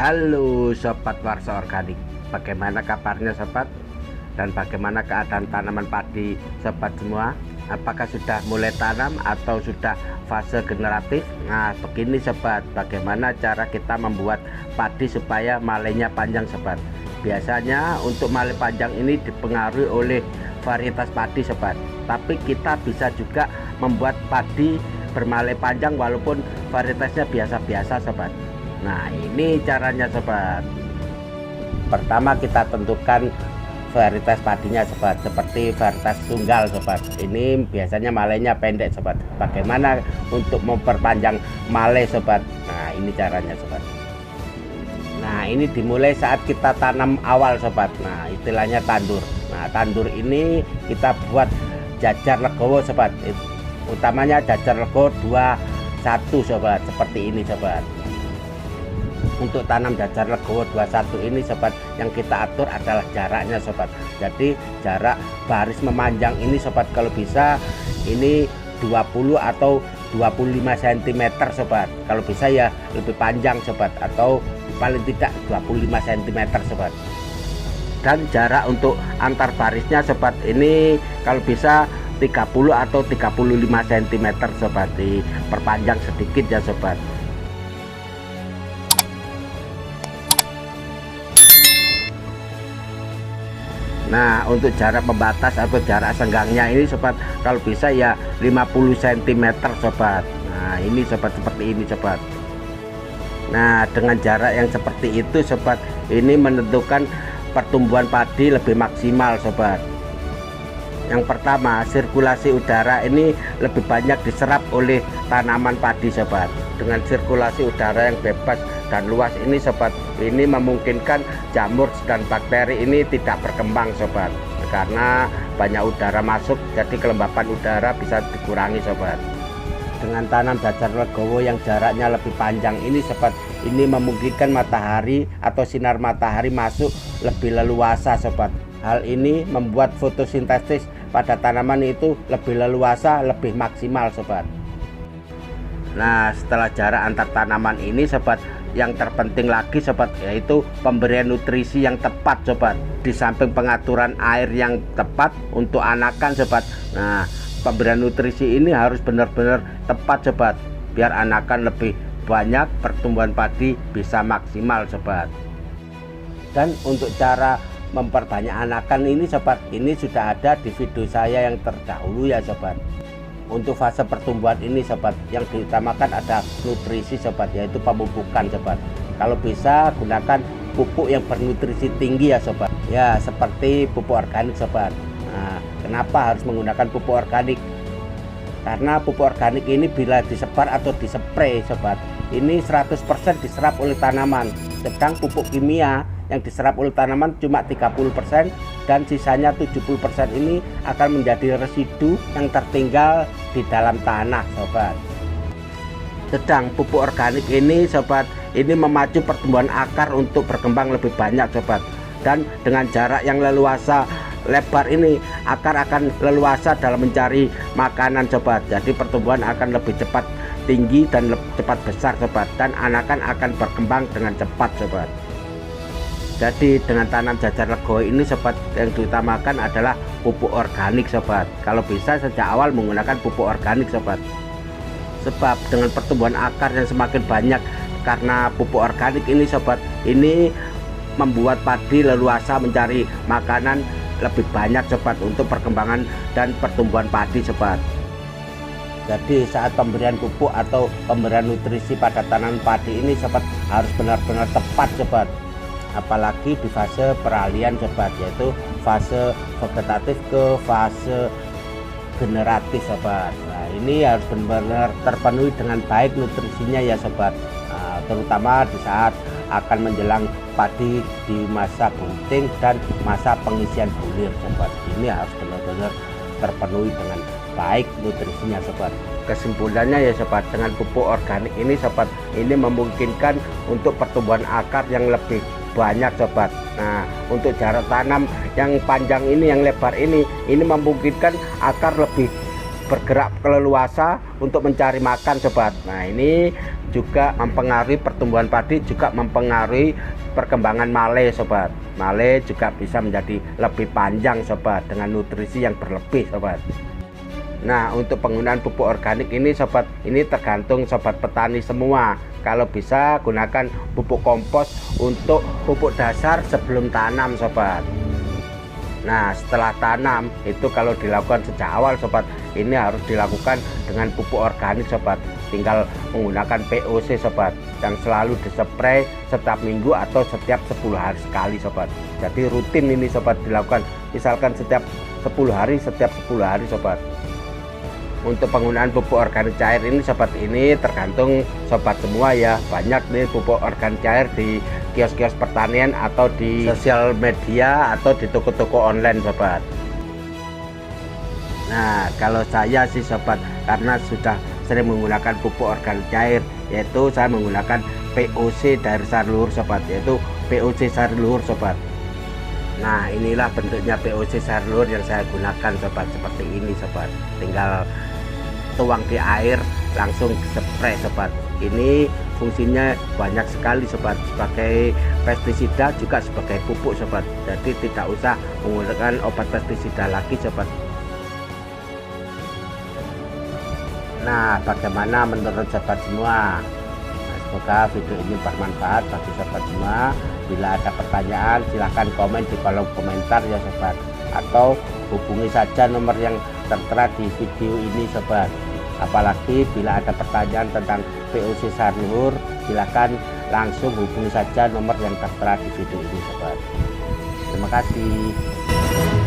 Halo Sobat Warsa Organik, bagaimana kabarnya Sobat? Dan bagaimana keadaan tanaman padi Sobat semua? Apakah sudah mulai tanam atau sudah fase generatif? Nah begini Sobat, bagaimana cara kita membuat padi supaya malainya panjang Sobat? Biasanya untuk malai panjang ini dipengaruhi oleh varietas padi Sobat, tapi kita bisa juga membuat padi bermalai panjang walaupun varietasnya biasa-biasa Sobat. Nah ini caranya Sobat. Pertama kita tentukan varietas padinya Sobat, seperti varietas tunggal Sobat. Ini biasanya malainya pendek Sobat. Bagaimana untuk memperpanjang malai Sobat? Nah ini caranya Sobat. Nah ini dimulai saat kita tanam awal Sobat. Nah istilahnya tandur. Nah tandur ini kita buat jajar legowo Sobat. Utamanya jajar legowo 21 Sobat, seperti ini Sobat. Untuk tanam jajar legowo 21 ini Sobat, yang kita atur adalah jaraknya Sobat. Jadi jarak baris memanjang ini Sobat, kalau bisa ini 20 atau 25 cm Sobat. Kalau bisa ya lebih panjang Sobat, atau paling tidak 25 cm Sobat. Dan jarak untuk antar barisnya Sobat, ini kalau bisa 30 atau 35 cm Sobat, diperpanjang sedikit ya Sobat. Nah untuk jarak pembatas atau jarak senggangnya ini Sobat, kalau bisa ya 50 cm Sobat. Nah ini Sobat, seperti ini Sobat. Nah dengan jarak yang seperti itu Sobat, ini menentukan pertumbuhan padi lebih maksimal Sobat. Yang pertama, sirkulasi udara ini lebih banyak diserap oleh tanaman padi Sobat. Dengan sirkulasi udara yang bebas dan luas ini Sobat, ini memungkinkan jamur dan bakteri ini tidak berkembang Sobat, karena banyak udara masuk, jadi kelembapan udara bisa dikurangi Sobat. Dengan tanam jajar legowo yang jaraknya lebih panjang ini Sobat, ini memungkinkan matahari atau sinar matahari masuk lebih leluasa Sobat. Hal ini membuat fotosintesis pada tanaman itu lebih leluasa, lebih maksimal Sobat. Nah setelah jarak antar tanaman ini Sobat, yang terpenting lagi Sobat, yaitu pemberian nutrisi yang tepat Sobat. Di samping pengaturan air yang tepat untuk anakan Sobat, nah pemberian nutrisi ini harus benar-benar tepat Sobat, biar anakan lebih banyak, pertumbuhan padi bisa maksimal Sobat. Dan untuk cara memperbanyak anakan ini Sobat, ini sudah ada di video saya yang terdahulu ya Sobat. Untuk fase pertumbuhan ini Sobat, yang diutamakan ada nutrisi Sobat, yaitu pemupukan Sobat. Kalau bisa gunakan pupuk yang bernutrisi tinggi ya Sobat, ya seperti pupuk organik Sobat. Nah kenapa harus menggunakan pupuk organik? Karena pupuk organik ini bila disebar atau dispray Sobat, ini 100% diserap oleh tanaman. Sedang pupuk kimia yang diserap oleh tanaman cuma 30%, dan sisanya 70% ini akan menjadi residu yang tertinggal di dalam tanah Sobat. Sedang pupuk organik ini Sobat, ini memacu pertumbuhan akar untuk berkembang lebih banyak Sobat. Dan dengan jarak yang leluasa lebar ini, akar akan leluasa dalam mencari makanan Sobat. Jadi pertumbuhan akan lebih cepat tinggi dan lebih cepat besar Sobat, dan anakan akan berkembang dengan cepat Sobat. Jadi dengan tanam jajar legowo ini Sobat, yang diutamakan adalah pupuk organik Sobat. Kalau bisa sejak awal menggunakan pupuk organik Sobat. Sebab dengan pertumbuhan akar yang semakin banyak karena pupuk organik ini Sobat, ini membuat padi leluasa mencari makanan lebih banyak Sobat untuk perkembangan dan pertumbuhan padi Sobat. Jadi saat pemberian pupuk atau pemberian nutrisi pada tanaman padi ini Sobat, harus benar-benar tepat Sobat. Apalagi di fase peralihan Sobat, yaitu fase vegetatif ke fase generatif Sobat. Nah ini harus benar-benar terpenuhi dengan baik nutrisinya ya Sobat. Nah, terutama di saat akan menjelang padi di masa bunting dan masa pengisian bulir Sobat, ini harus benar-benar terpenuhi dengan baik nutrisinya Sobat. Kesimpulannya ya Sobat, dengan pupuk organik ini Sobat, ini memungkinkan untuk pertumbuhan akar yang lebih banyak Sobat. Nah untuk jarak tanam yang panjang ini, yang lebar ini memungkinkan akar lebih bergerak keleluasa untuk mencari makan sobat. Nah ini juga mempengaruhi pertumbuhan padi, juga mempengaruhi perkembangan male sobat. Male juga bisa menjadi lebih panjang sobat, dengan nutrisi yang berlebih sobat. Nah untuk penggunaan pupuk organik ini sobat, ini tergantung sobat petani semua. Kalau bisa gunakan pupuk kompos untuk pupuk dasar sebelum tanam sobat. Nah setelah tanam itu kalau dilakukan sejak awal sobat, ini harus dilakukan dengan pupuk organik sobat. Tinggal menggunakan POC sobat, yang selalu dispray setiap minggu atau setiap 10 hari sekali sobat. Jadi rutin ini sobat dilakukan, misalkan setiap 10 hari sobat. Untuk penggunaan pupuk organik cair ini sobat, ini tergantung sobat semua ya. Banyak nih pupuk organik cair di kios-kios pertanian atau di sosial media atau di toko-toko online sobat. Nah kalau saya sih sobat, karena sudah sering menggunakan pupuk organik cair, yaitu saya menggunakan POC dari sari luhur sobat, yaitu POC sari luhur sobat. Nah inilah bentuknya POC sari luhur yang saya gunakan sobat, seperti ini sobat. Tinggal tuang di air langsung spray sobat. Ini fungsinya banyak sekali sobat, sebagai pestisida juga sebagai pupuk sobat. Jadi tidak usah menggunakan obat pestisida lagi sobat. Nah bagaimana menurut sobat semua? Nah, semoga video ini bermanfaat bagi sobat semua. Bila ada pertanyaan silahkan komen di kolom komentar ya sobat, atau hubungi saja nomor yang tertera di video ini sobat. Apalagi bila ada pertanyaan tentang POC sari luhur, silahkan langsung hubungi saja nomor yang tertera di video ini sobat. Terima kasih.